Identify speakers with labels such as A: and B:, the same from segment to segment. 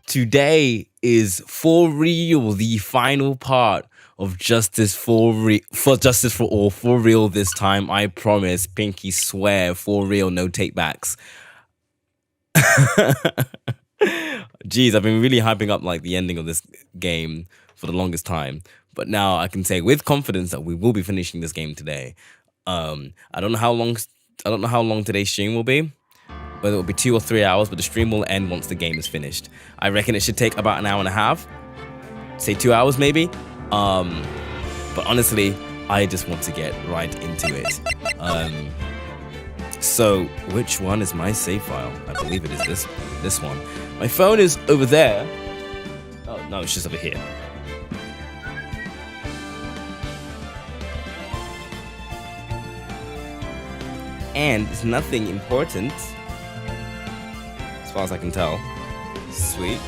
A: Today is for real the final part of Justice for Justice for All. For real this time, I promise. Pinky swear. For real, no take backs. Jeez, I've been really hyping up like the ending of this game for the longest time, but now I can say with confidence that we will be finishing this game today. I don't know how long. I don't know how long today's stream will be. Whether it will be 2 or 3 hours, but the stream will end once the game is finished. I reckon it should take about an hour and a half. Say 2 hours maybe. But honestly, I just want to get right into it. So which one is my save file? I believe it is this one. My phone is over there. Oh no, it's just over here. And it's nothing important. As far as I can tell. Sweet.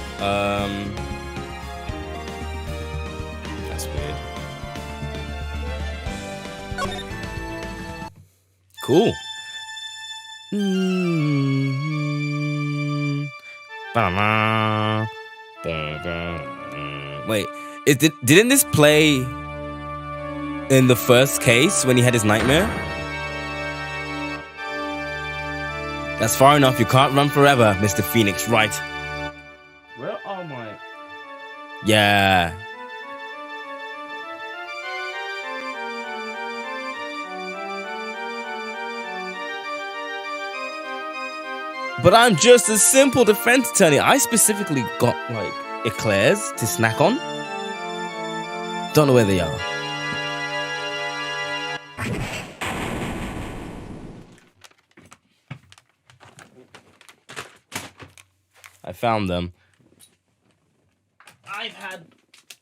A: That's weird. Cool. Wait, didn't this play in the first case when he had his nightmare? That's far enough. You can't run forever, Mr. Phoenix Wright. Where are my... Yeah. But I'm just a simple defense attorney. I specifically got, like, eclairs to snack on. Don't know where they are. I found them. I've had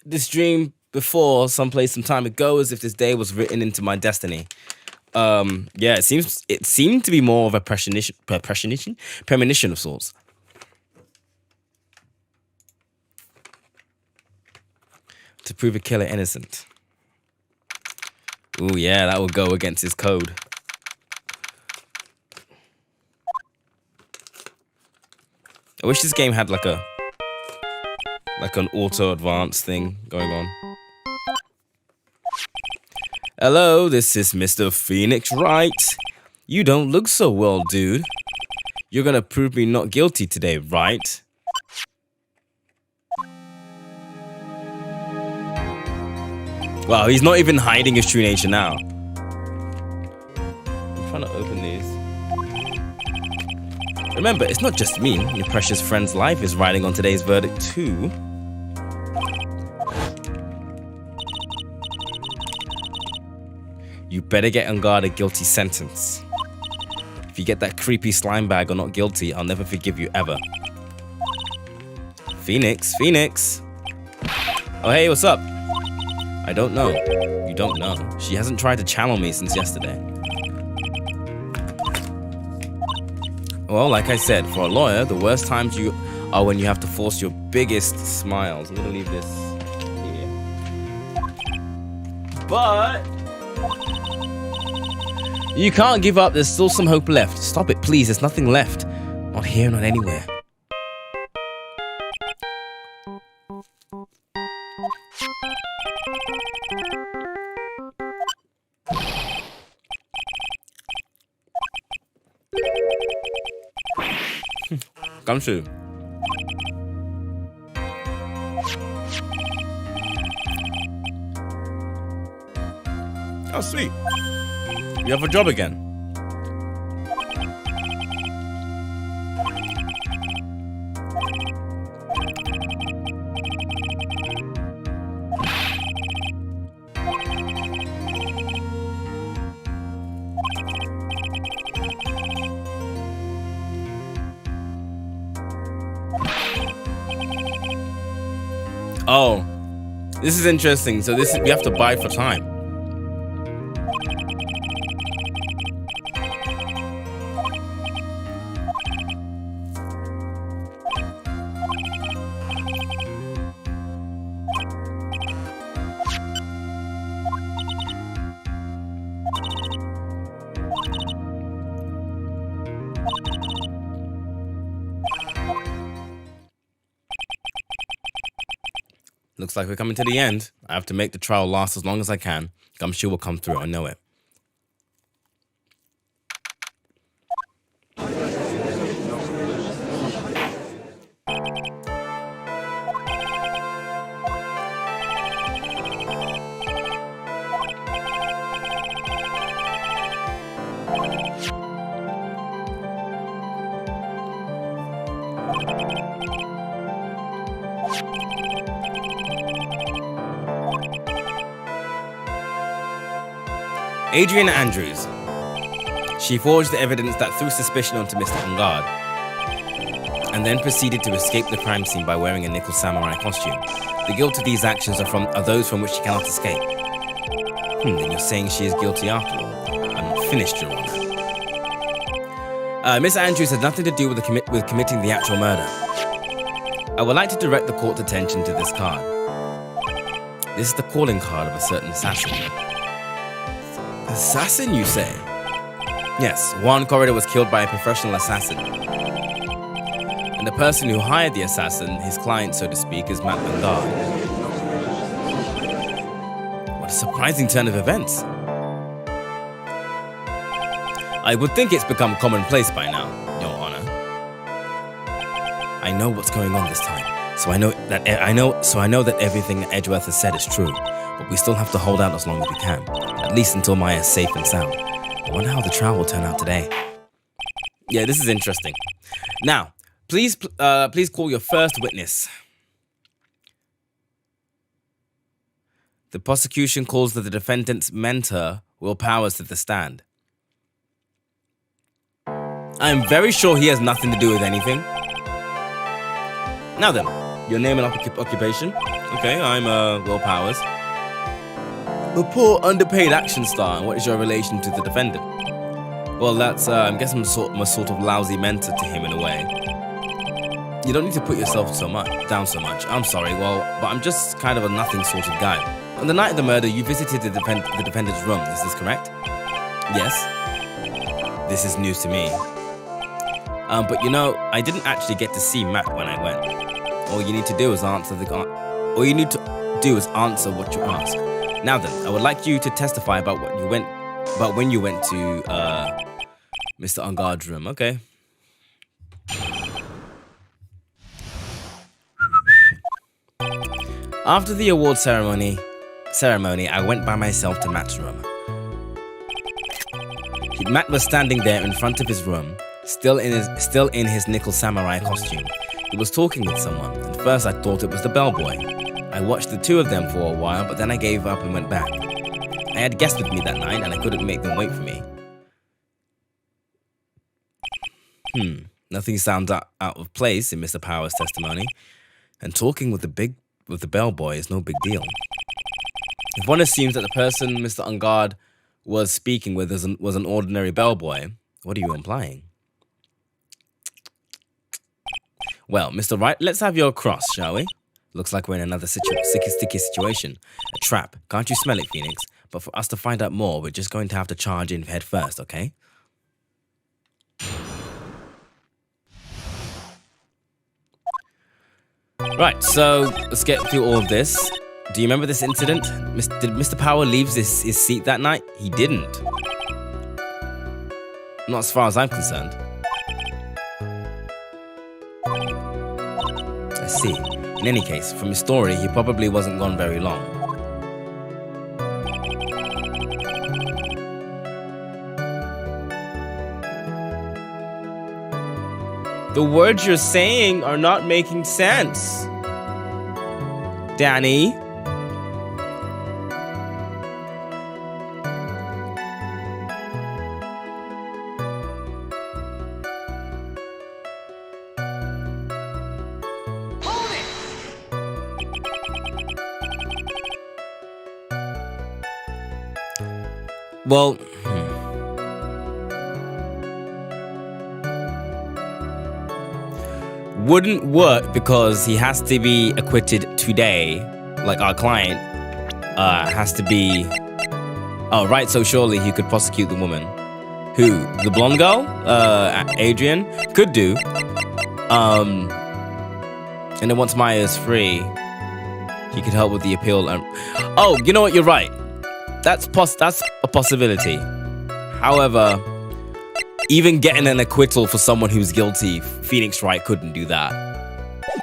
A: this dream before, someplace some time ago, as if this day was written into my destiny. Yeah, it seemed to be more of a premonition of sorts. To prove a killer innocent. Ooh, yeah, that would go against his code. I wish this game had like an auto advance thing going on. Hello, this is Mr. Phoenix Wright. You don't look so well, dude. You're gonna prove me not guilty today, right? Wow, he's not even hiding his true nature now. I'm trying to open these. Remember, it's not just me. Your precious friend's life is riding on today's verdict too. You better get on guard a guilty sentence. If you get that creepy slime bag or not guilty, I'll never forgive you ever. Phoenix. Oh hey, what's up? I don't know. You don't know. She hasn't tried to channel me since yesterday. Well, like I said, for a lawyer, the worst times are when you have to force your biggest smiles. I'm gonna leave this here. But you can't give up. There's still some hope left. Stop it, please. There's nothing left. Not here, not anywhere. Gumshoe. Oh, sweet. You have a job again. Oh, this is interesting. So we have to buy for time. looks like we're coming to the end. I have to make the trial last as long as I can. Gumshoe will come through, I know it. Adrian Andrews. She forged the evidence that threw suspicion onto Mr. Ungard, and then proceeded to escape the crime scene by wearing a nickel samurai costume. The guilt of these actions are those from which she cannot escape. Then you're saying she is guilty after all. I'm not finished, Your Honor. Miss Andrews has nothing to do with committing the actual murder. I would like to direct the court's attention to this card. This is the calling card of a certain assassin. Assassin, you say? Yes, Juan Corridor was killed by a professional assassin. And the person who hired the assassin, his client, so to speak, is Matt Vanguard. What a surprising turn of events. I would think it's become commonplace by now, Your Honor. I know what's going on this time, so I know that everything Edgeworth has said is true. But we still have to hold out as long as we can, at least until Maya's safe and sound. I wonder how the trial will turn out today. Yeah, this is interesting. Now, please call your first witness. The prosecution calls the defendant's mentor, Will Powers, to the stand. I am very sure he has nothing to do with anything. Now then, your name and occupation? Okay, I'm Will Powers. A poor, underpaid action star, and what is your relation to the defendant? Well, that's, I'm guessing I'm a sort of lousy mentor to him in a way. You don't need to put yourself down so much. I'm sorry, but I'm just kind of a nothing sort of guy. On the night of the murder, you visited the defendant's room, is this correct? Yes. This is news to me. But you know, I didn't actually get to see Matt when I went. All you need to do is answer what you ask. Now then, I would like you to testify about when you went to Mr. Ungard's room. Okay. After the award ceremony, I went by myself to Matt's room. Matt was standing there in front of his room, still in his nickel samurai costume. He was talking with someone. At first, I thought it was the bellboy. I watched the two of them for a while, but then I gave up and went back. I had guests with me that night, and I couldn't make them wait for me. Nothing sounds out of place in Mr. Powers' testimony, and talking with the bellboy is no big deal. If one assumes that the person Mr. Ungard was speaking with was an ordinary bellboy, what are you implying? Well, Mr. Wright, let's have your cross, shall we? Looks like we're in another sticky situation. A trap. Can't you smell it, Phoenix? But for us to find out more, we're just going to have to charge in head first, okay? Right, so let's get through all of this. Do you remember this incident? Did Mr. Power leave his seat that night? He didn't. Not as far as I'm concerned. I see. In any case, from his story, he probably wasn't gone very long. The words you're saying are not making sense. Danny? Well, wouldn't work because he has to be acquitted today. Like our client has to be. Oh, right. So surely he could prosecute the woman. Who? The blonde girl? Adrian could do. And then once Maya's free, He could help with the appeal and... Oh, you know what? You're right. That's a possibility. However, even getting an acquittal for someone who's guilty, Phoenix Wright couldn't do that.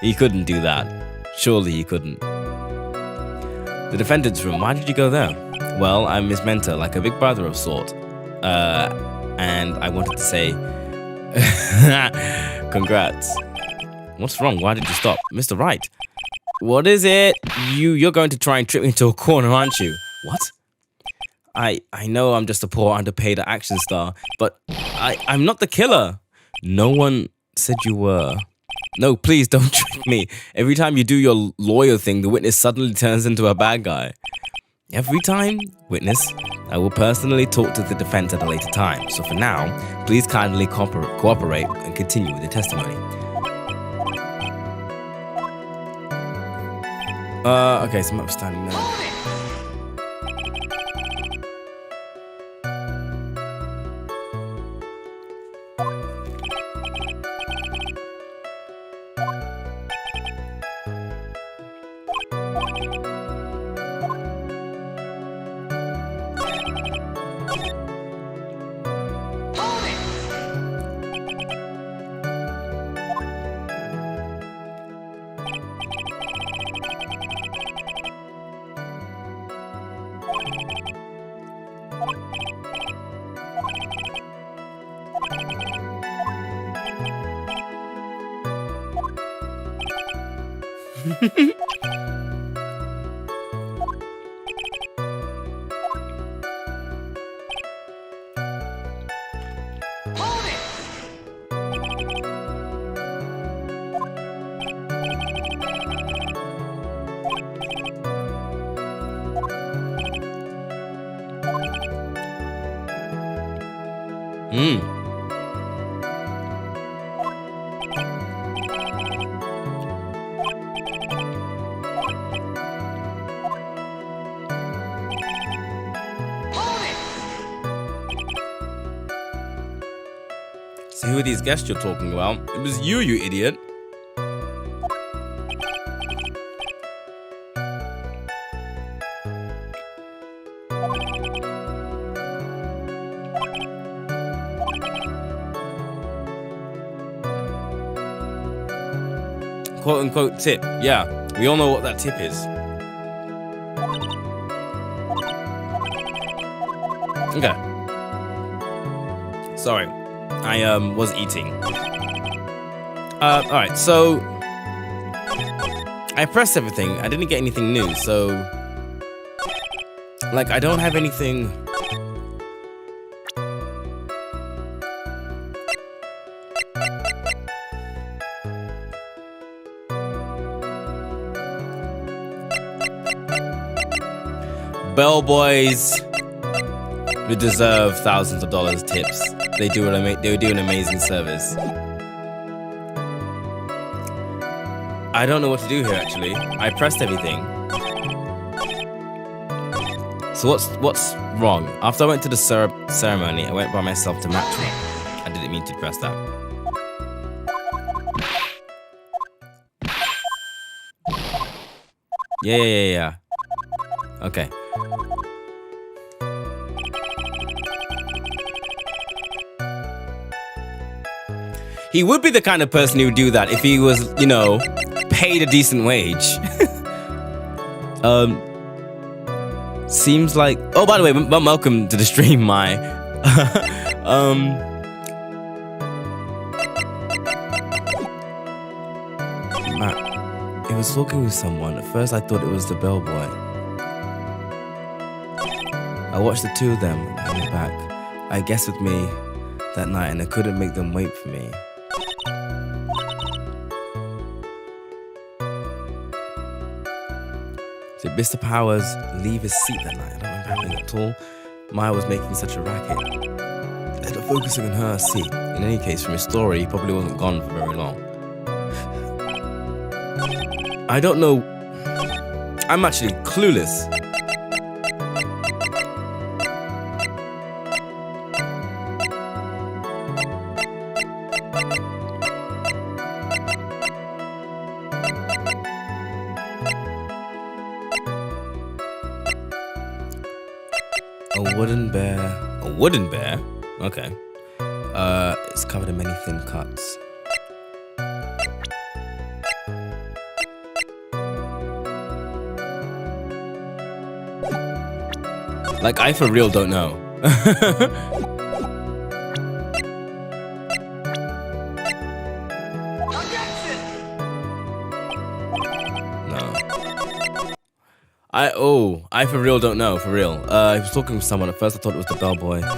A: He couldn't do that. Surely he couldn't. The defendant's room. Why did you go there? Well, I'm his mentor, like a big brother of sort. And I wanted to say... Congrats. What's wrong? Why did you stop? Mr. Wright. What is it? You're going to try and trip me into a corner, aren't you? What? I know I'm just a poor underpaid action star, but I'm not the killer. No one said you were. No, please don't trick me. Every time you do your lawyer thing, the witness suddenly turns into a bad guy. Every time, witness, I will personally talk to the defense at a later time. So for now, please kindly cooperate and continue with the testimony. Okay, so I'm outstanding now. So who are these guests you're talking about? It was you idiot. Quote unquote tip. Yeah, we all know what that tip is. Okay. Sorry. I was eating. Alright, so I pressed everything. I didn't get anything new, so like I don't have anything. Bellboys would deserve thousands of dollars tips. They do an amazing service. I don't know what to do here actually. I pressed everything. So what's wrong? After I went to the ceremony, I went by myself to match me. I didn't mean to press that. Yeah. Okay. He would be the kind of person who would do that if he was, you know, paid a decent wage. Seems like... Oh, by the way, welcome to the stream, Mai. Matt, he was talking with someone. At first, I thought it was the bellboy. I watched the two of them and went back. I guessed with me that night, and I couldn't make them wait for me. Did Mr. Powers leave his seat that night? I don't remember happening at all. Maya was making such a racket. I had to focusing on her. See, in any case, from his story, he probably wasn't gone for very long. I don't know. I'm actually clueless. A wooden bear. A wooden bear? Okay. It's covered in many thin cuts. Like, I for real don't know. I for real don't know, for real. I was talking with someone at first. I thought it was the bellboy. Right,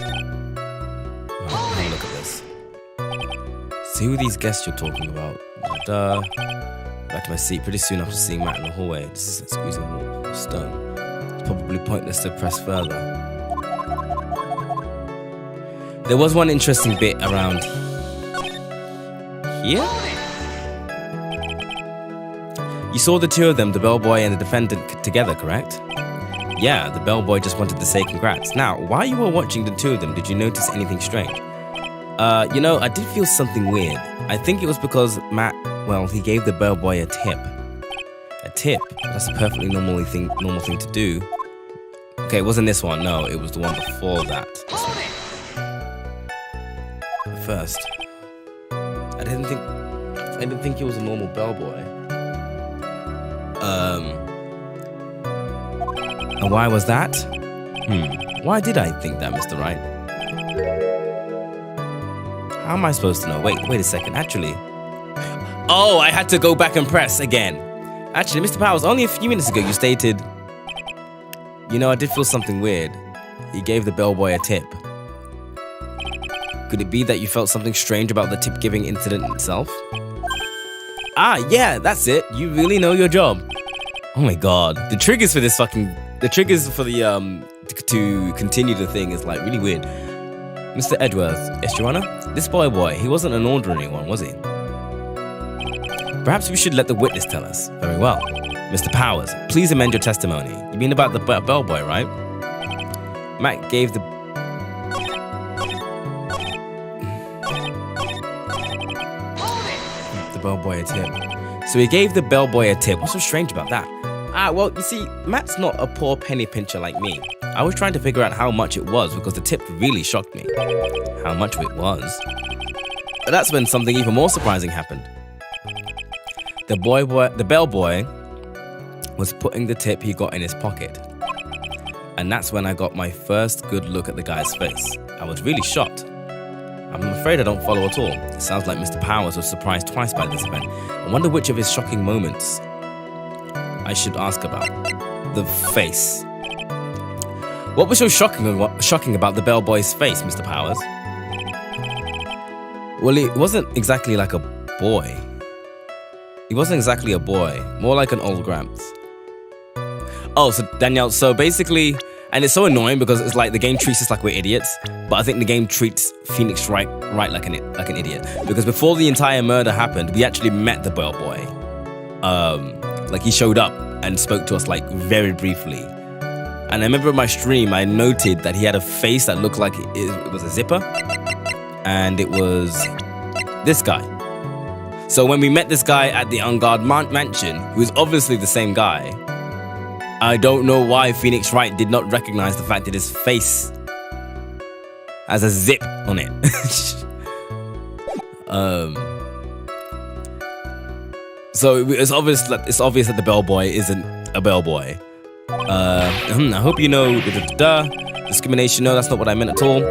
A: have a look at this. See who these guests you're talking about. Back to my seat. Pretty soon after seeing Matt in the hallway, this isn't squeezing a stone. It's probably pointless to press further. There was one interesting bit around here. You saw the two of them, the bellboy and the defendant, together, correct? Yeah, the bellboy just wanted to say congrats. Now, while you were watching the two of them, did you notice anything strange? You know, I did feel something weird. I think it was because Matt, well, he gave the bellboy a tip. A tip? That's a perfectly normal thing to do. Okay, it wasn't this one. No, it was the one before that. At first, I didn't think he was a normal bellboy. And why was that? Why did I think that, Mr. Wright? How am I supposed to know? Wait a second. Actually, oh, I had to go back and press again. Actually, Mr. Powers, only a few minutes ago you stated, you know, I did feel something weird. You gave the bellboy a tip. Could it be that you felt something strange about the tip-giving incident itself? Ah, yeah, that's it. You really know your job. Oh my god. The triggers for the to continue the thing is like really weird. Mr. Edwards, yes, Your Honor? This boy, he wasn't an ordinary one, was he? Perhaps we should let the witness tell us. Very well. Mr. Powers, please amend your testimony. You mean about the bellboy, right? Matt gave the bellboy a tip. So he gave the bellboy a tip. What's so strange about that? Well, you see, Matt's not a poor penny pincher like me. I was trying to figure out how much it was because the tip really shocked me. How much it was. But that's when something even more surprising happened. The bellboy was putting the tip he got in his pocket. And that's when I got my first good look at the guy's face. I was really shocked. I'm afraid I don't follow at all. It sounds like Mr. Powers was surprised twice by this event. I wonder which of his shocking moments I should ask about. The face. What was so shocking about the bellboy's face, Mr. Powers? Well, it wasn't exactly like a boy. He wasn't exactly a boy. More like an old Gramps. Oh, so Danielle, so basically, and it's so annoying because it's like the game treats us like we're idiots, but I think the game treats Phoenix Wright like an idiot. Because before the entire murder happened, we actually met the bellboy. Like he showed up and spoke to us like very briefly. And I remember in my stream, I noted that he had a face that looked like it was a zipper. And it was this guy. So when we met this guy at the Unguard mansion, who is obviously the same guy, I don't know why Phoenix Wright did not recognize the fact that his face has a zip on it. So it's obvious that the bellboy isn't a bellboy. I hope you know discrimination. No, that's not what I meant at all.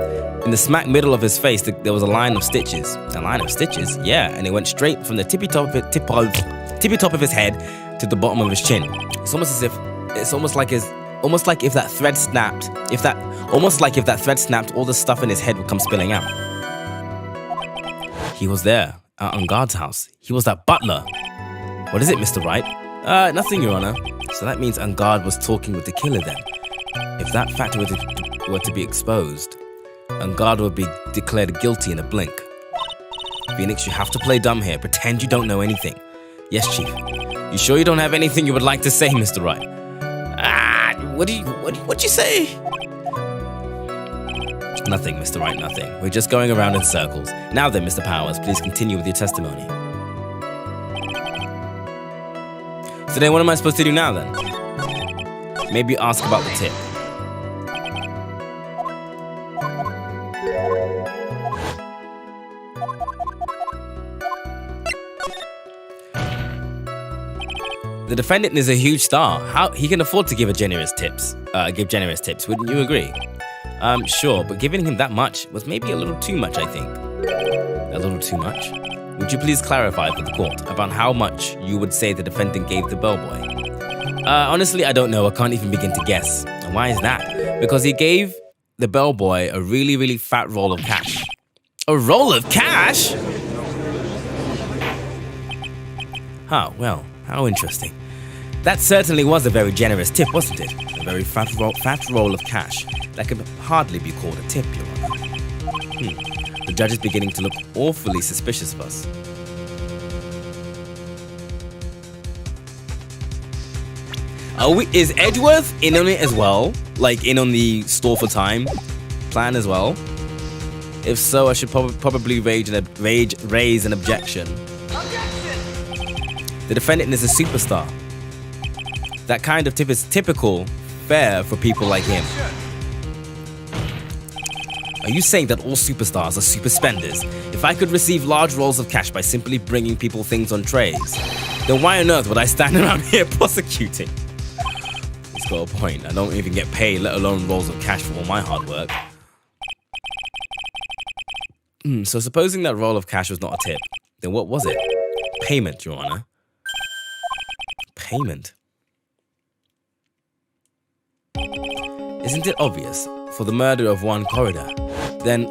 A: In the smack middle of his face, there was a line of stitches. A line of stitches? Yeah, and it went straight from the tippy top of his head to the bottom of his chin. It's almost like if that thread snapped. If that thread snapped, all the stuff in his head would come spilling out. He was there at Unguard's house. He was that butler. What is it, Mr. Wright? Nothing, Your Honor. So that means Unguard was talking with the killer then. If that fact were to be exposed, Unguard would be declared guilty in a blink. Phoenix, you have to play dumb here. Pretend you don't know anything. Yes, Chief. You sure you don't have anything you would like to say, Mr. Wright? What'd you say? Nothing, Mr. Wright, nothing. We're just going around in circles. Now then, Mr. Powers, please continue with your testimony. So then what am I supposed to do now then? Maybe ask about the tip. The defendant is a huge star. How he can afford to give generous tips, wouldn't you agree? Sure, but giving him that much was maybe a little too much, I think. A little too much? Would you please clarify for the court about how much you would say the defendant gave the bellboy? Honestly, I don't know. I can't even begin to guess. And why is that? Because he gave the bellboy a really, really fat roll of cash. A roll of cash? Huh, well, how interesting. That certainly was a very generous tip, wasn't it? A very fat roll of cash. That could hardly be called a tip, Your Honor. The judge is beginning to look awfully suspicious of us. Is Edgeworth in on it as well? Like in on the store for time plan as well? If so, I should probably raise an objection. The defendant is a superstar. That kind of tip is typical fare for people like him. Are you saying that all superstars are super spenders? If I could receive large rolls of cash by simply bringing people things on trays, then why on earth would I stand around here prosecuting? He's got a point. I don't even get paid, let alone rolls of cash for all my hard work. So supposing that roll of cash was not a tip, then what was it? Payment, Your Honor. Payment? Isn't it obvious? For the murder of Juan Corrida, then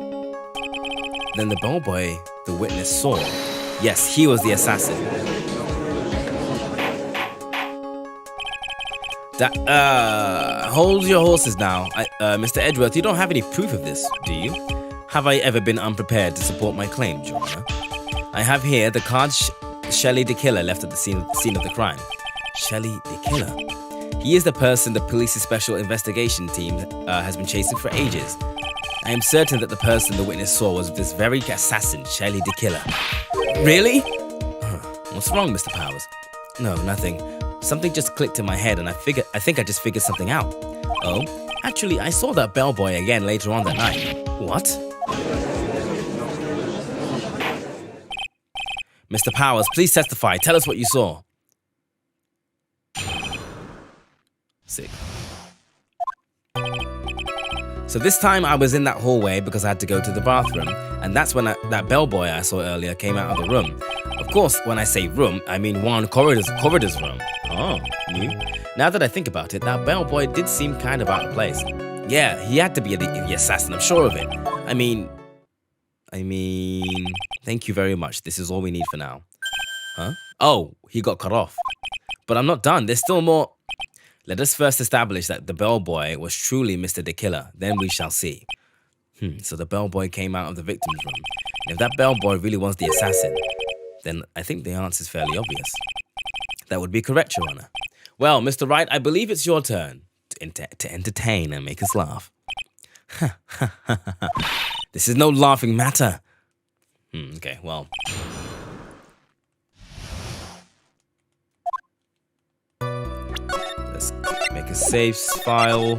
A: the bellboy the witness saw. Yes, he was the assassin. Hold your horses now. Mr. Edgeworth, you don't have any proof of this, do you? Have I ever been unprepared to support my claims, Your Honor? I have here the card Shelley the Killer left at the scene of the crime. Shelley the Killer? He is the person the police's special investigation team has been chasing for ages. I am certain that the person the witness saw was this very assassin, Shelley the Killer. Really? What's wrong, Mr. Powers? No, nothing. Something just clicked in my head and I think I just figured something out. Oh, actually, I saw that bellboy again later on that night. What? Mr. Powers, please testify. Tell us what you saw. Sick. So this time I was in that hallway because I had to go to the bathroom, and that's when that bellboy I saw earlier came out of the room. Of course, when I say room, I mean Juan Corrida's room. Oh, you? Now that I think about it, that bellboy did seem kind of out of place. Yeah, he had to be the assassin, I'm sure of it. I mean, thank you very much. This is all we need for now. Huh? Oh, he got cut off. But I'm not done. There's still more. Let us first establish that the bellboy was truly Mr. the Killer. Then we shall see. So the bellboy came out of the victim's room. And if that bellboy really was the assassin, then I think the answer is fairly obvious. That would be correct, Your Honor. Well, Mr. Wright, I believe it's your turn to entertain and make us laugh. This is no laughing matter. Okay, well. Let's make a save file.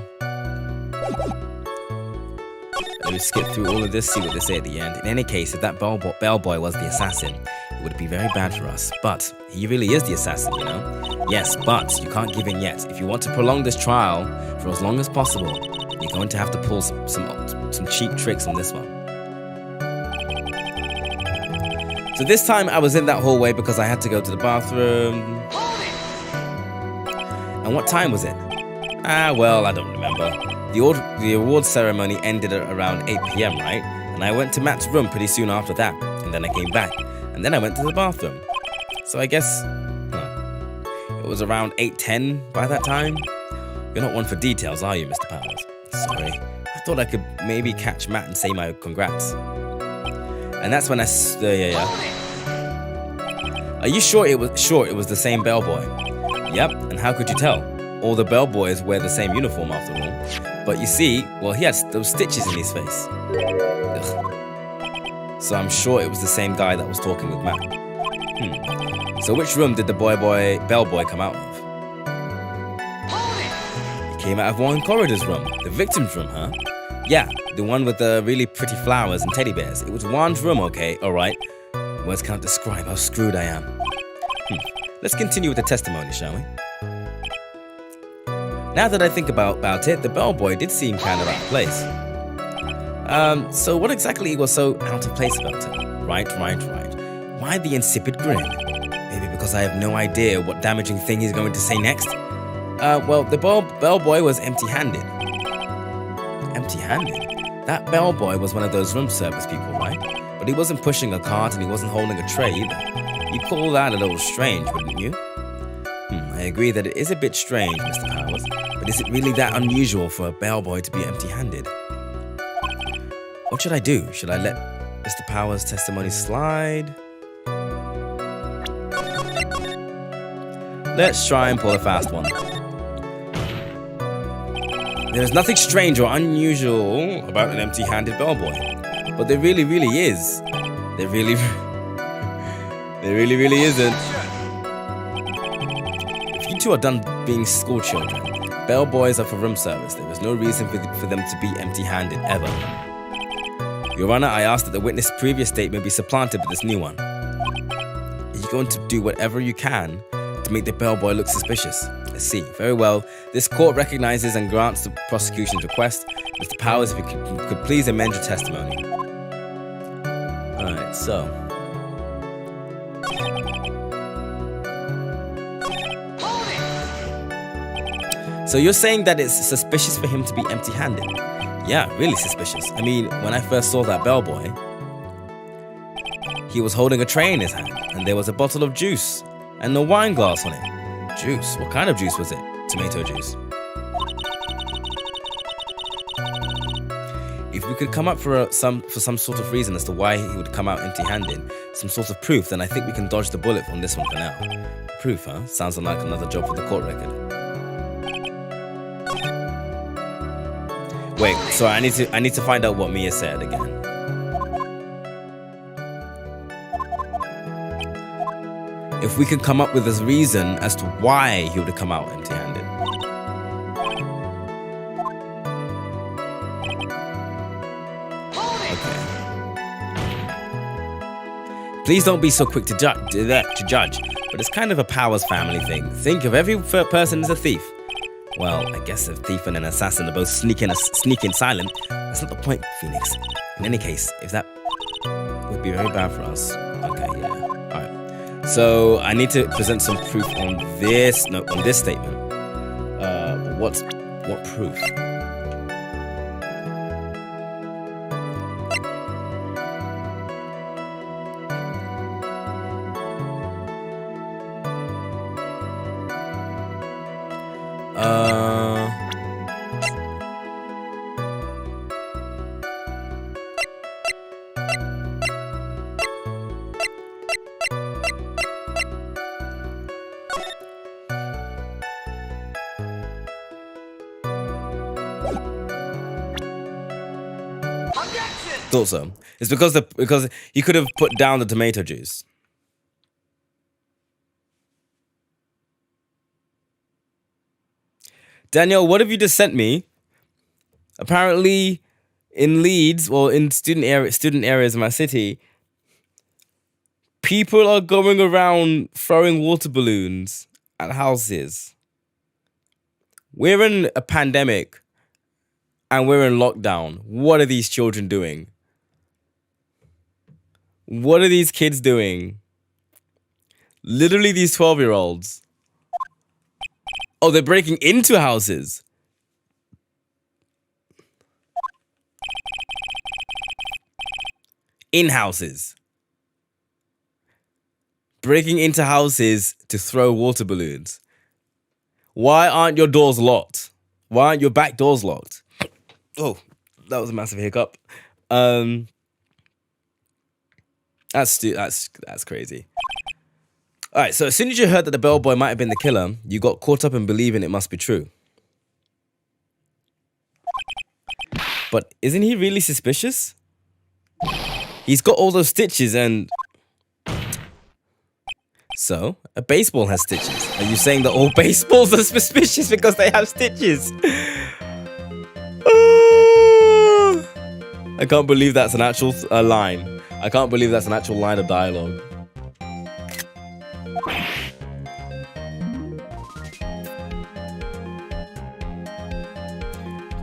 A: Let me skip through all of this, see what they say at the end. In any case, if that bellboy was the assassin, it would be very bad for us. But he really is the assassin, you know? Yes, but you can't give in yet. If you want to prolong this trial for as long as possible, you're going to have to pull some cheap tricks on this one. So this time I was in that hallway because I had to go to the bathroom. And what time was it? Well, I don't remember. The award ceremony ended at around 8 p.m., right? And I went to Matt's room pretty soon after that. And then I came back. And then I went to the bathroom. So I guess it was around 8:10 by that time. You're not one for details, are you, Mr. Powers? Sorry. I thought I could maybe catch Matt and say my congrats. And that's when Are you sure it was the same bellboy? Yep, and how could you tell? All the bellboys wear the same uniform after all. But you see, well, he had those stitches in his face. Ugh. So I'm sure it was the same guy that was talking with Matt. So which room did the bellboy come out of? He came out of Juan Corrida's room, the victim's room, huh? Yeah, the one with the really pretty flowers and teddy bears. It was Juan's room, okay, alright. Words can't describe how screwed I am. let's continue with the testimony, shall we? Now that I think about it, the bellboy did seem kind of out of place. So what exactly was so out of place about it? Right. Why the insipid grin? Maybe because I have no idea what damaging thing he's going to say next? Well, the bellboy was empty-handed. Empty-handed? That bellboy was one of those room service people, right? But he wasn't pushing a cart and he wasn't holding a tray either. You'd call that a little strange, wouldn't you? I agree that it is a bit strange, Mr. Powers, but is it really that unusual for a bellboy to be empty-handed? What should I do? Should I let Mr. Powers' testimony slide? Let's try and pull a fast one. There is nothing strange or unusual about an empty-handed bellboy, but there really is. There really isn't. If you two are done being school children, bellboys are for room service. There is no reason for them to be empty-handed ever. Your Honor, I ask that the witness' previous statement be supplanted with this new one. Are you going to do whatever you can to make the bellboy look suspicious? I see. Very well. This court recognizes and grants the prosecution's request. Mr. Powers, if you could please amend your testimony. Alright, so. So you're saying that it's suspicious for him to be empty-handed? Yeah, really suspicious. I mean, when I first saw that bellboy, he was holding a tray in his hand, and there was a bottle of juice, and a wine glass on it. Juice? What kind of juice was it? Tomato juice. If we could come up for some sort of reason as to why he would come out empty-handed, some sort of proof, then I think we can dodge the bullet on this one for now. Proof, huh? Sounds like another job for the court record. Wait, so I need to find out what Mia said again. If we can come up with a reason as to why he would have come out empty-handed. Okay. Please don't be so quick to judge, but it's kind of a Powers family thing. Think of every person as a thief. Well, I guess a thief and an assassin are both sneaking silent. That's not the point, Phoenix. In any case, if that would be very bad for us. Okay, yeah. Alright. So I need to present some proof on this statement. What proof? Thought so. It's because he could have put down the tomato juice. Daniel, what have you just sent me? Apparently, in Leeds, or in student areas in my city, people are going around throwing water balloons at houses. We're in a pandemic, and we're in lockdown. What are these children doing? What are these kids doing? Literally these 12-year-olds. Oh, they're breaking into houses. In houses. Breaking into houses to throw water balloons. Why aren't your doors locked? Why aren't your back doors locked? Oh, that was a massive hiccup. That's crazy. All right, so as soon as you heard that the bellboy might have been the killer, you got caught up in believing it must be true. But isn't he really suspicious? He's got all those stitches and... So, a baseball has stitches. Are you saying that all baseballs are suspicious because they have stitches? I can't believe that's an actual line. I can't believe that's an actual line of dialogue.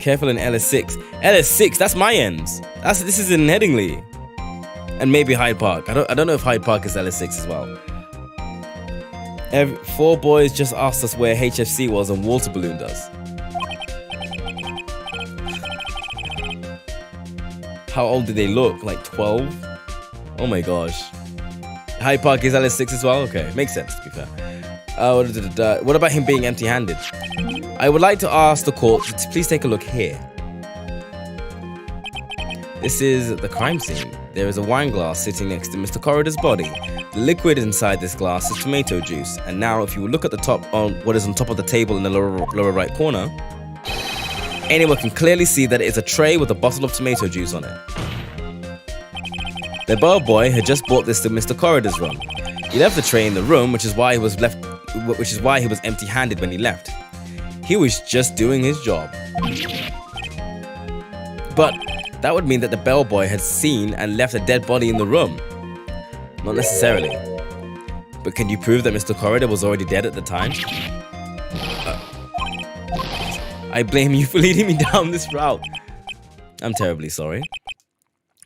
A: Careful in LS6. LS6, that's my ends. This is in Headingley. And maybe Hyde Park. I don't know if Hyde Park is LS6 as well. 4 boys just asked us where HFC was and Water Balloon does. How old do they look? Like 12? Oh my gosh. Hyde Park is LS6 as well? Okay, makes sense to be fair. What about him being empty-handed? I would like to ask the court to please take a look here. This is the crime scene. There is a wine glass sitting next to Mr. Corridor's body. The liquid inside this glass is tomato juice. And now if you look at the top on what is on top of the table in the lower right corner, anyone can clearly see that it is a tray with a bottle of tomato juice on it. The bellboy had just brought this to Mr. Corridor's room. He left the tray in the room, which is why he was empty-handed when he left. He was just doing his job. But that would mean that the bellboy had seen and left a dead body in the room. Not necessarily. But can you prove that Mr. Corridor was already dead at the time? I blame you for leading me down this route. I'm terribly sorry.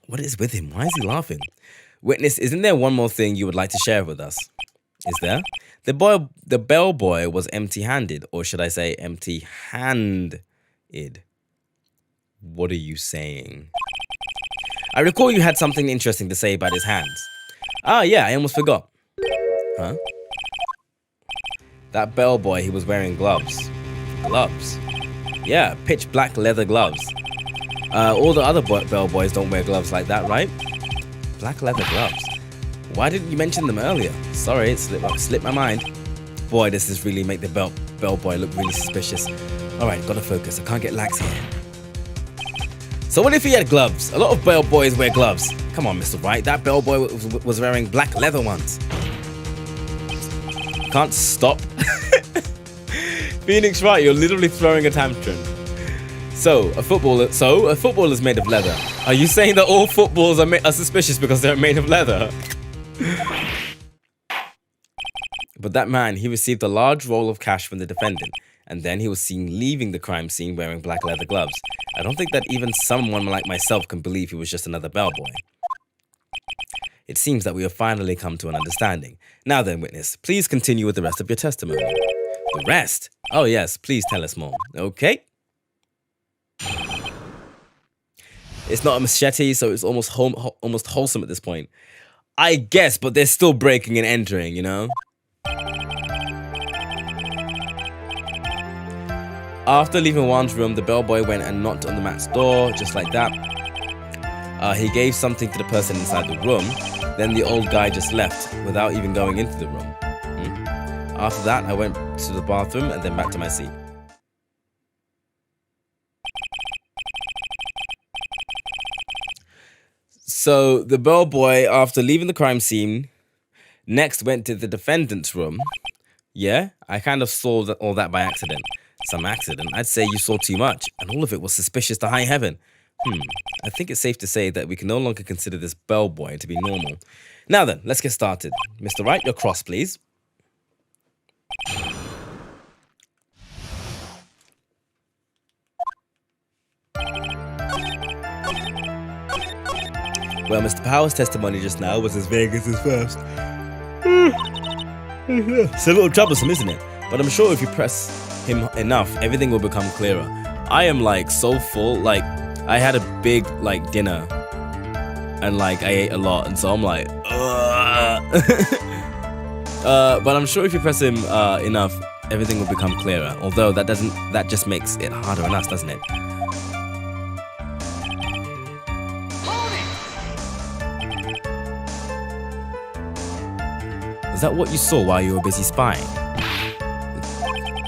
A: What is with him? Why is he laughing? Witness, isn't there one more thing you would like to share with us? Is there? The bellboy was empty-handed, or should I say empty-handed? What are you saying? I recall you had something interesting to say about his hands. Ah, yeah, I almost forgot. Huh? That bellboy, he was wearing gloves. Gloves? Yeah, pitch black leather gloves. All the other bellboys don't wear gloves like that, right? Black leather gloves. Why didn't you mention them earlier? Sorry, it slipped my mind. Boy, does this really make the bellboy look really suspicious. Alright, gotta focus. I can't get lax here. So what if he had gloves? A lot of bellboys wear gloves. Come on, Mr. Wright. That bellboy was wearing black leather ones. Can't stop. Phoenix Wright, you're literally throwing a tantrum. So a football is made of leather. Are you saying that all footballs are suspicious because they're made of leather? But that man, he received a large roll of cash from the defendant, and then he was seen leaving the crime scene wearing black leather gloves. I don't think that even someone like myself can believe he was just another bellboy. It seems that we have finally come to an understanding. Now then, witness, please continue with the rest of your testimony. The rest? Oh yes, please tell us more. Okay. It's not a machete, so it's almost wholesome at this point. I guess, but they're still breaking and entering, you know? After leaving Juan's room, the bellboy went and knocked on the mat's door, just like that. He gave something to the person inside the room. Then the old guy just left without even going into the room. After that, I went to the bathroom and then back to my seat. So the bellboy, after leaving the crime scene, next went to the defendant's room. Yeah, I kind of saw all that by accident. Some accident. I'd say you saw too much, and all of it was suspicious to high heaven. I think it's safe to say that we can no longer consider this bellboy to be normal. Now then, let's get started. Mr. Wright, your cross, please. Well, Mr. Power's testimony just now was as vague as his first. It's a little troublesome, isn't it? But I'm sure if you press him enough, everything will become clearer. I am like so full, like I had a big like dinner and like I ate a lot, and so I'm like but I'm sure if you press him enough, everything will become clearer. Although that just makes it harder on us, doesn't it? Is that what you saw while you were busy spying?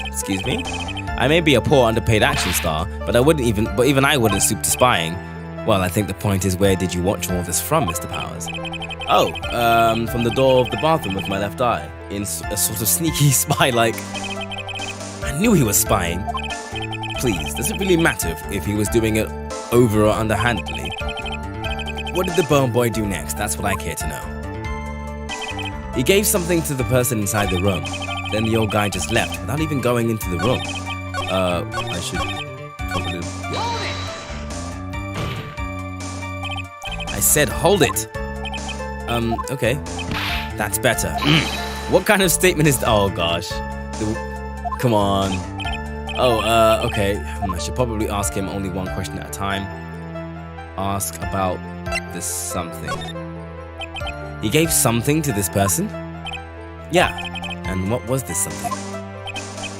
A: Excuse me? I may be a poor underpaid action star, but even I wouldn't stoop to spying. Well, I think the point is, where did you watch all this from, Mr. Powers? Oh, from the door of the bathroom with my left eye, in a sort of sneaky spy-like. I knew he was spying. Please, does it really matter if he was doing it over or underhandedly? What did the bellboy do next? That's what I care to know. He gave something to the person inside the room. Then the old guy just left without even going into the room. I should probably... I said hold it. Okay. That's better. What kind of statement is... Oh, gosh. Come on. Oh, okay. I should probably ask him only one question at a time. Ask about this something. He gave something to this person? Yeah. And what was this something?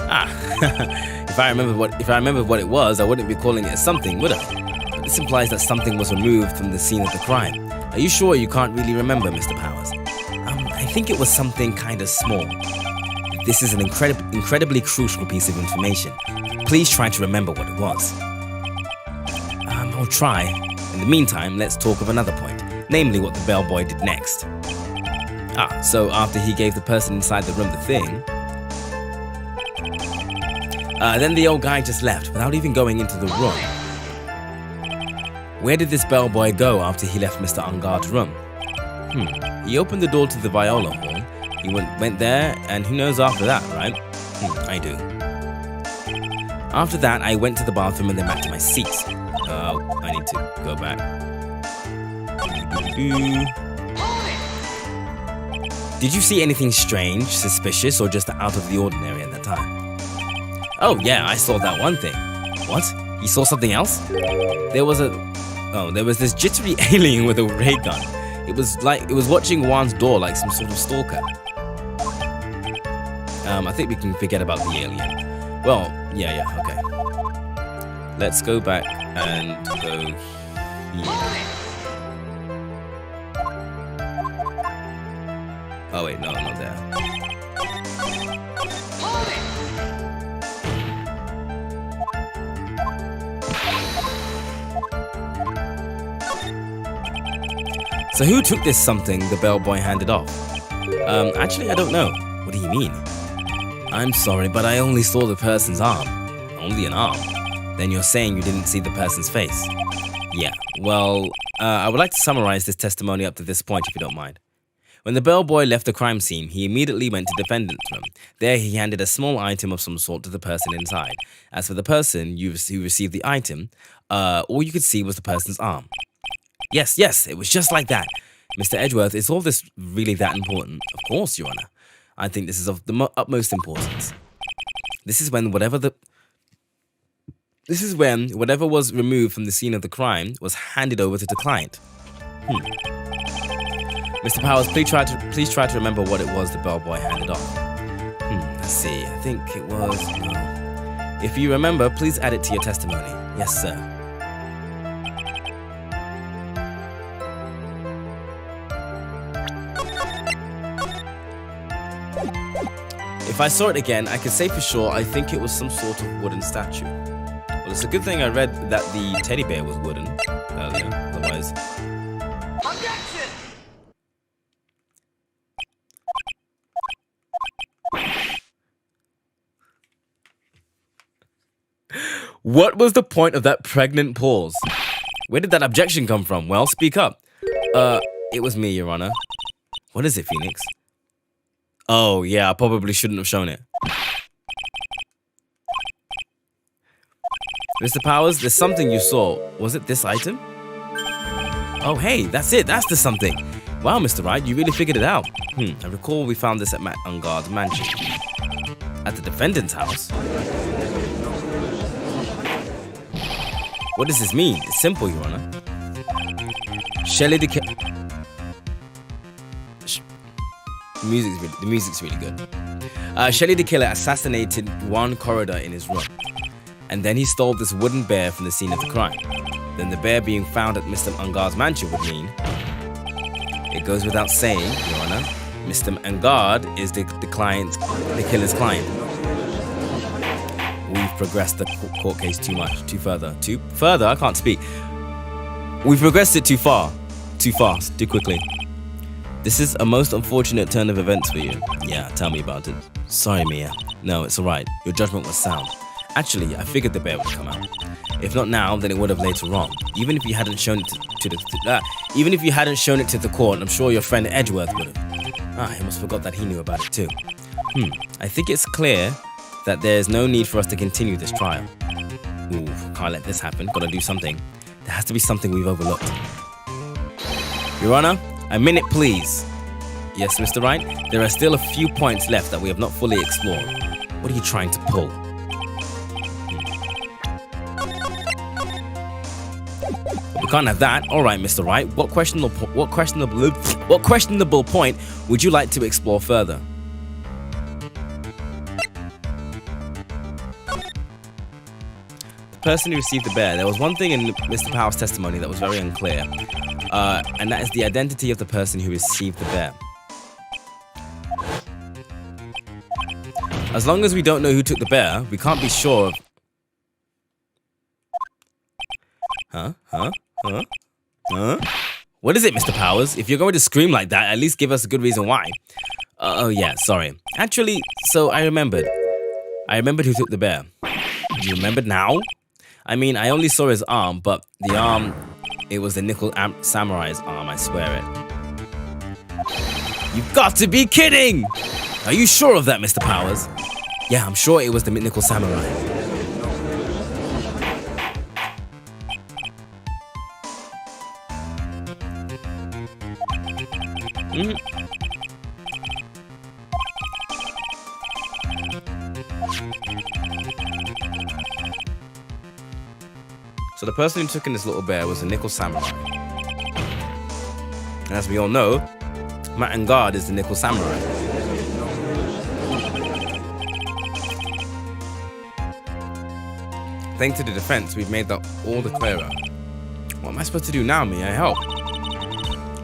A: Ah. If I remember what it was, I wouldn't be calling it a something, would I? But this implies that something was removed from the scene of the crime. Are you sure you can't really remember, Mr. Powers? I think it was something kind of small. This is an incredibly crucial piece of information. Please try to remember what it was. I'll try. In the meantime, let's talk of another point, namely what the bellboy did next. So after he gave the person inside the room the thing, then the old guy just left without even going into the room. Where did this bellboy go after he left Mr. Unguard's room? He opened the door to the viola hall. He went there, and who knows after that, right? I do. After that, I went to the bathroom and then back to my seat. I need to go back. Did you see anything strange, suspicious, or just out of the ordinary at that time? Oh yeah, I saw that one thing. What? You saw something else? There was this jittery alien with a ray gun. It was watching Juan's door like some sort of stalker. I think we can forget about the alien. Well, yeah, okay. Let's go back and go here. Oh wait, no, not there. So who took this something the bellboy handed off? Actually, I don't know. What do you mean? I'm sorry, but I only saw the person's arm. Only an arm? Then you're saying you didn't see the person's face? Yeah, well, I would like to summarize this testimony up to this point if you don't mind. When the bellboy left the crime scene, he immediately went to the defendant's room. There he handed a small item of some sort to the person inside. As for the person who received the item, all you could see was the person's arm. Yes, it was just like that. Mr. Edgeworth, is all this really that important? Of course, Your Honor. I think this is of the utmost importance. This is when whatever was removed from the scene of the crime was handed over to the client. Mr. Powers, please try to remember what it was the bellboy handed off. Let's see. I think it was... No. If you remember, please add it to your testimony. Yes, sir. If I saw it again, I could say for sure I think it was some sort of wooden statue. Well, it's a good thing I read that the teddy bear was wooden earlier, otherwise... Objection! What was the point of that pregnant pause? Where did that objection come from? Well, speak up. It was me, Your Honor. What is it, Phoenix? Oh, yeah, I probably shouldn't have shown it. Mr. Powers, there's something you saw. Was it this item? Oh, hey, that's it. That's the something. Wow, Mr. Wright, you really figured it out. I recall we found this at Matt Unguard's mansion. At the defendant's house? What does this mean? It's simple, Your Honor. Shelley the music's really good. Shelley the killer assassinated Juan Corridor in his room, and then he stole this wooden bear from the scene of the crime. Then the bear being found at Mr. Unguard's mansion would mean, it goes without saying, Your Honor, Mr. Ungard is the killer's client. We've progressed the court case too further. I can't speak. We've progressed it too far, too fast, too quickly. This is a most unfortunate turn of events for you. Yeah, tell me about it. Sorry, Mia. No, it's alright. Your judgment was sound. Actually, I figured the bear would come out. If not now, then it would have later on. Even if you hadn't shown it to the court, I'm sure your friend Edgeworth would have. He almost forgot that he knew about it too. I think it's clear that there's no need for us to continue this trial. Ooh, can't let this happen. Gotta do something. There has to be something we've overlooked. Your Honor, a minute, please. Yes, Mr. Wright? There are still a few points left that we have not fully explored. What are you trying to pull? We can't have that. All right, Mr. Wright. What questionable point would you like to explore further? The person who received the bear. There was one thing in Mr. Powell's testimony that was very unclear, and that is the identity of the person who received the bear. As long as we don't know who took the bear, we can't be sure of... Huh? What is it, Mr. Powers? If you're going to scream like that, at least give us a good reason why. Oh yeah, sorry. Actually, so I remembered. I remembered who took the bear. You remembered now? I mean, I only saw his arm, but the arm... It was the Nickel Samurai's arm, I swear it. You've got to be kidding! Are you sure of that, Mr. Powers? Yeah, I'm sure it was the Nickel Samurai. So the person who took in this little bear was a Nickel Samurai. And as we all know, Matt and Guard is the Nickel Samurai. Thanks to the defense, we've made that all the clearer. What am I supposed to do now? May I help?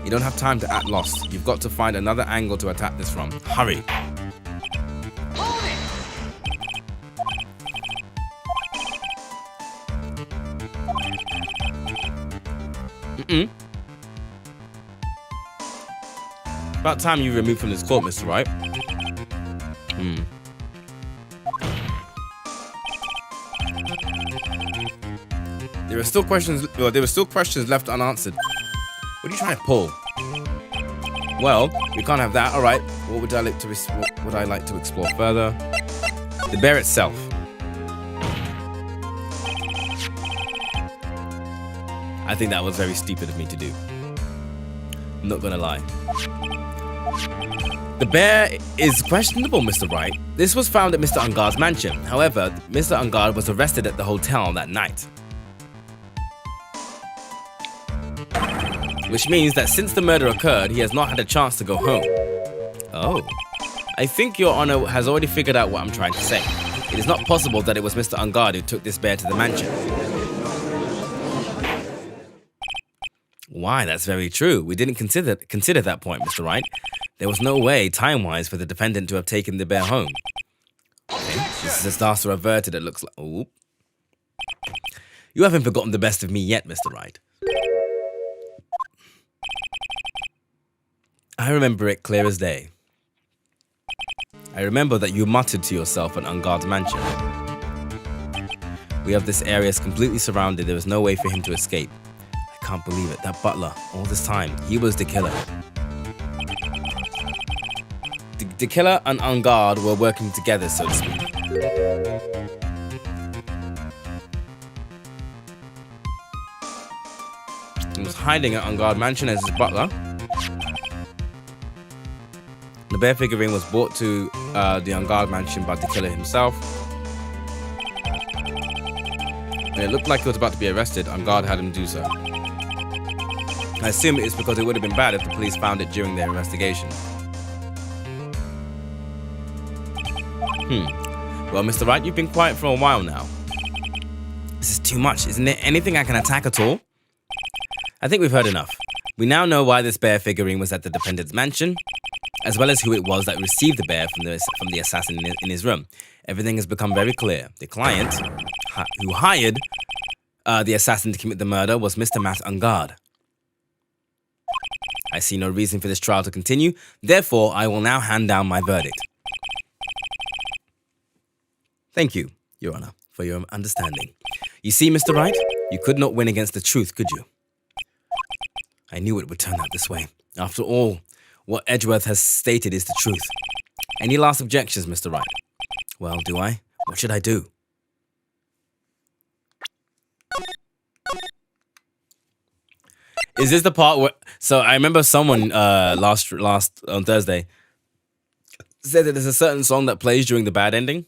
A: You don't have time to act lost. You've got to find another angle to attack this from. Hurry! About time you removed from this court, Mr. Wright. There were still questions left unanswered. What are you trying to pull? Well, we can't have that. All right. What would I like to explore further? The bear itself. I think that was very stupid of me to do. I'm not gonna lie. The bear is questionable, Mr. Wright. This was found at Mr. Ungar's mansion. However, Mr. Ungar was arrested at the hotel that night. Which means that since the murder occurred, he has not had a chance to go home. Oh. I think Your Honor has already figured out what I'm trying to say. It is not possible that it was Mr. Ungar who took this bear to the mansion. Why, that's very true. We didn't consider that point, Mr. Wright. There was no way, time-wise, for the defendant to have taken the bear home. Okay, this is a disaster averted, it looks like. Oh. You haven't forgotten the best of me yet, Mr. Wright. I remember it clear as day. I remember that you muttered to yourself at Unguard's mansion. We have this area completely surrounded. There is no way for him to escape. I can't believe it. That butler, all this time, he was the killer. The killer and Unguard were working together, so to speak. He was hiding at Unguard mansion as his butler. The bear figurine was brought to the Unguard mansion by the killer himself. When it looked like he was about to be arrested, Unguard had him do so. I assume it is because it would have been bad if the police found it during their investigation. Well, Mr. Wright, you've been quiet for a while now. This is too much. Isn't there anything I can attack at all? I think we've heard enough. We now know why this bear figurine was at the defendant's mansion, as well as who it was that received the bear from the assassin in his room. Everything has become very clear. The client who hired the assassin to commit the murder was Mr. Matt Unguard. I see no reason for this trial to continue. Therefore, I will now hand down my verdict. Thank you, Your Honor, for your understanding. You see, Mr. Wright, you could not win against the truth, could you? I knew it would turn out this way. After all, what Edgeworth has stated is the truth. Any last objections, Mr. Wright? Well, do I? What should I do? Is this the part where? So I remember someone last on Thursday said that there's a certain song that plays during the bad ending.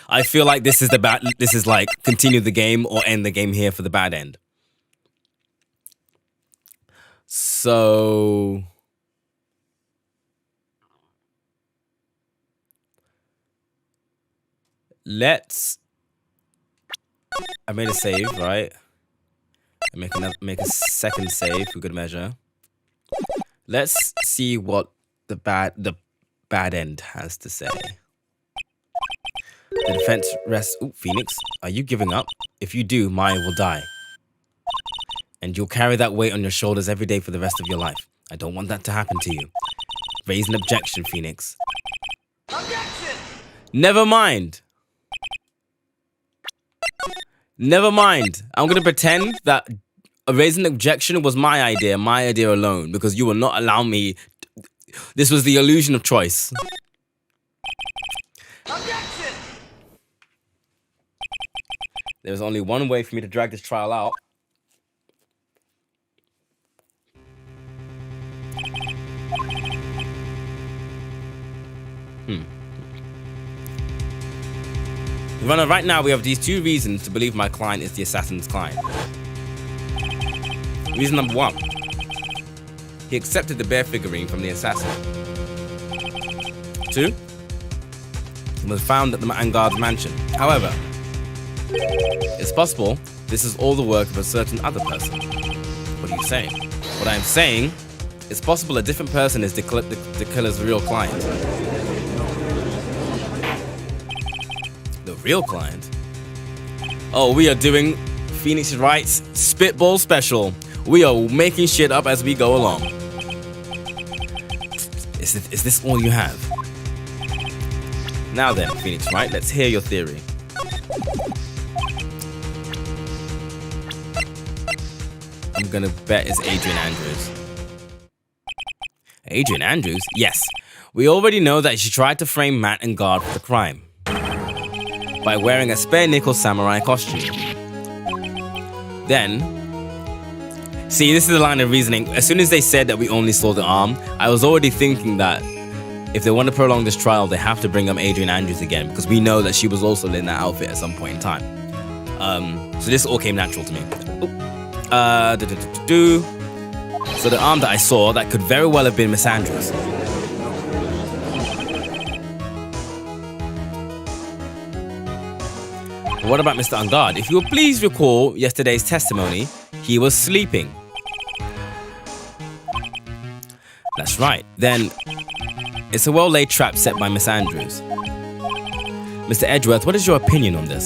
A: I feel like this is the bad. This is like continue the game or end the game here for the bad end. So let's. I made a save, right? I make a second save for good measure. Let's see what the bad end has to say. The defense rests. Ooh, Phoenix, are you giving up? If you do, Maya will die. And you'll carry that weight on your shoulders every day for the rest of your life. I don't want that to happen to you. Raise an objection, Phoenix. Objection! Never mind. Never mind. I'm going to pretend that raising an objection was my idea alone, because you will not allow me. This was the illusion of choice. Objection! There's only one way for me to drag this trial out. Runner, right now we have these two reasons to believe my client is the assassin's client. Reason number one, he accepted the bear figurine from the assassin. 2, it was found at the Vanguard's mansion. However, it's possible this is all the work of a certain other person. What are you saying? What I'm saying, it's possible a different person is the killer's real client. The real client? Oh, we are doing Phoenix Wright's Spitball Special. We are making shit up as we go along. Is this all you have? Now then, Phoenix Wright, let's hear your theory. I'm gonna bet it's Adrian Andrews. Adrian Andrews? Yes. We already know that she tried to frame Matt and Guard for the crime by wearing a spare nickel samurai costume. Then, see, this is the line of reasoning. As soon as they said that we only saw the arm, I was already thinking that if they want to prolong this trial, they have to bring up Adrian Andrews again, because we know that she was also in that outfit at some point in time. So this all came natural to me. So the arm that I saw, that could very well have been Miss Andrews. What about Mr. Ungard? If you will please recall yesterday's testimony, he was sleeping. That's right. Then it's a well-laid trap set by Miss Andrews. Mr. Edgeworth, what is your opinion on this?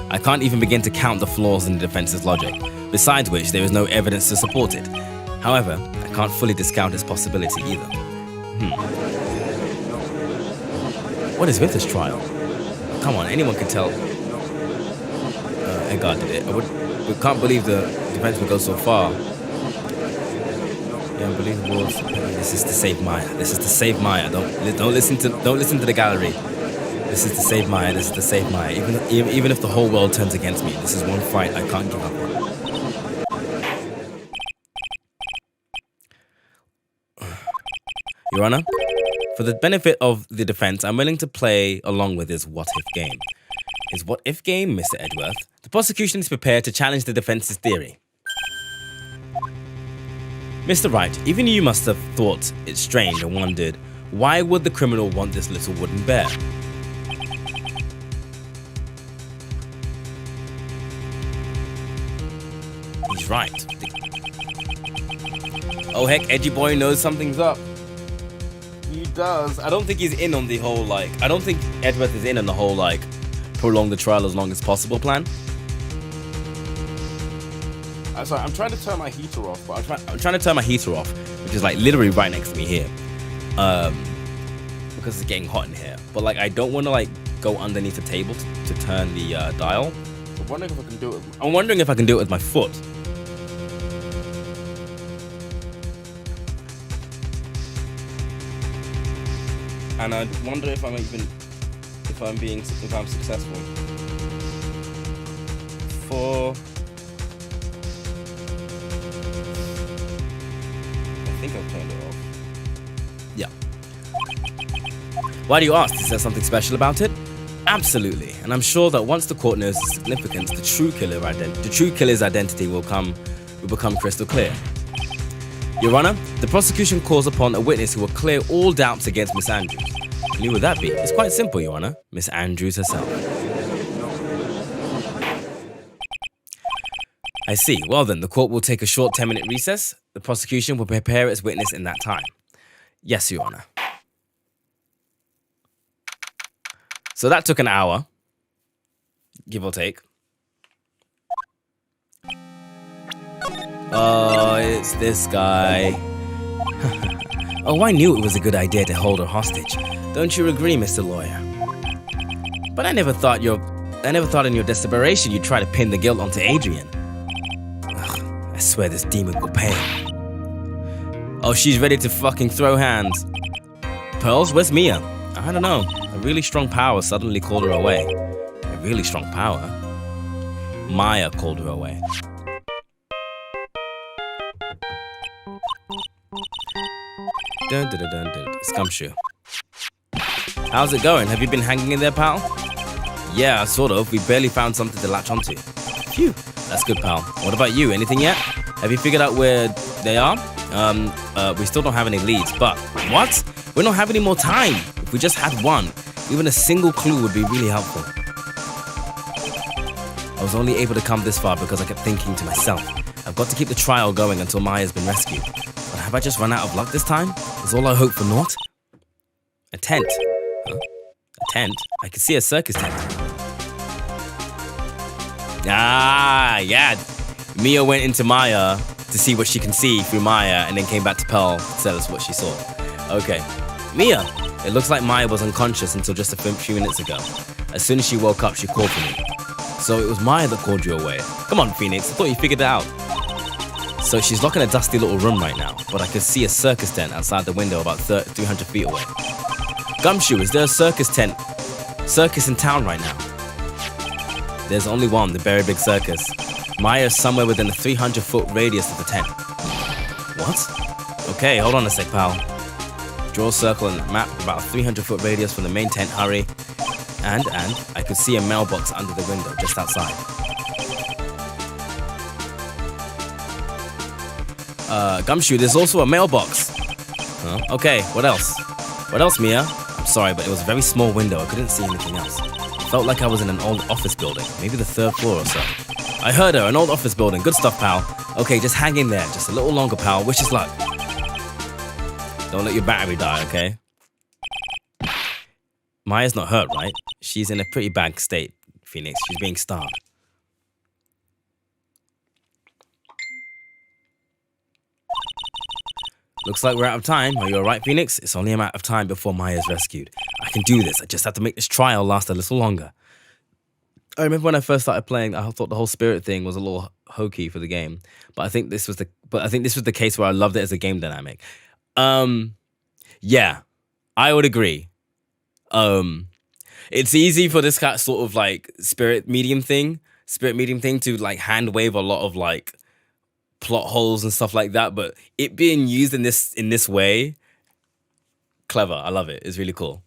A: I can't even begin to count the flaws in the defense's logic, besides which there is no evidence to support it. However, I can't fully discount its possibility either. What is with this trial? Come on, anyone can tell. Edgar did it. We can't believe the defense would go so far. Yeah, unbelievable. This is to save Maya. This is to save Maya. Don't listen to the gallery. This is to save Maya. This is to save Maya. Even if the whole world turns against me, this is one fight I can't give up on. Your Honor, for the benefit of the defense, I'm willing to play along with his what-if game. His what-if game, Mr. Edgeworth? The prosecution is prepared to challenge the defense's theory. Mr. Wright, even you must have thought it strange and wondered, why would the criminal want this little wooden bear? He's right. Oh heck, Edgy Boy knows something's up. He does. I don't think he's in on the whole, I don't think Edgeworth is in on the whole, prolong the trial as long as possible plan. I'm sorry, I'm trying to turn my heater off, but I'm trying to turn my heater off, which is literally right next to me here, because it's getting hot in here. But I don't want to go underneath the table to turn the dial. So I'm wondering if I can do it. I'm wondering if I can do it with my foot. And I wonder if I'm successful. 4, Why do you ask? Is there something special about it? Absolutely, and I'm sure that once the court knows the significance, the true killer's identity will become crystal clear. Your Honor, the prosecution calls upon a witness who will clear all doubts against Miss Andrews. And who would that be? It's quite simple, Your Honor. Miss Andrews herself. I see. Well then, the court will take a short 10-minute recess. The prosecution will prepare its witness in that time. Yes, Your Honor. So that took an hour, give or take. Oh, it's this guy. Oh, I knew it was a good idea to hold her hostage. Don't you agree, Mr. Lawyer? But I never thought in your desperation you'd try to pin the guilt onto Adrian. Ugh, I swear this demon will pay. Oh, she's ready to fucking throw hands. Pearls, where's Mia? I don't know. A really strong power suddenly called her away. A really strong power? Maya called her away. Dun, dun, dun, dun, dun. Scumshoe. How's it going? Have you been hanging in there, pal? Yeah, sort of. We barely found something to latch onto. Phew, that's good, pal. What about you? Anything yet? Have you figured out where they are? We still don't have any leads, but... What? We don't have any more time. If we just had one, even a single clue would be really helpful. I was only able to come this far because I kept thinking to myself, I've got to keep the trial going until Maya's been rescued. But have I just run out of luck this time? Is all I hope for naught? A tent? Huh? A tent? I can see a circus tent. Ah, yeah. Mia went into Maya to see what she can see through Maya and then came back to Pearl to tell us what she saw. Okay. Mia! It looks like Maya was unconscious until just a few minutes ago. As soon as she woke up, she called for me. So it was Maya that called you away. Come on, Phoenix. I thought you figured it out. So she's locked in a dusty little room right now, but I can see a circus tent outside the window about 300 feet away. Gumshoe, is there a circus in town right now? There's only one, the very big circus. Maya's somewhere within a 300-foot radius of the tent. What? Okay, hold on a sec, pal. Draw a circle on the map about a 300-foot radius from the main tent, hurry. And I could see a mailbox under the window just outside. Gumshoe, there's also a mailbox. Huh? Okay, what else? What else, Mia? I'm sorry, but it was a very small window. I couldn't see anything else. It felt like I was in an old office building, maybe the 3rd floor or so. I heard her, an old office building. Good stuff, pal. Okay, just hang in there. Just a little longer, pal. Wish us luck. Don't let your battery die, okay? Maya's not hurt, right? She's in a pretty bad state, Phoenix. She's being starved. Looks like we're out of time. Are you alright, Phoenix? It's only a matter of time before Maya's rescued. I can do this. I just have to make this trial last a little longer. I remember when I first started playing, I thought the whole spirit thing was a little hokey for the game. But I think this was the case where I loved it as a game dynamic. Yeah, I would agree. It's easy for this kind of sort of like spirit medium thing to like hand wave a lot of like plot holes and stuff like that, but it being used in this way, clever. I love it. It's really cool.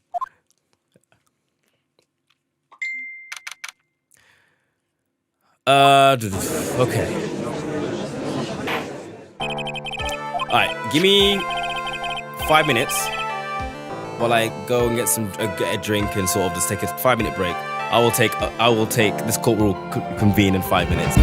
A: Okay. Alright, give me 5 minutes while I go and get a drink and sort of just take a 5-minute break. I will take this court will convene in 5 minutes.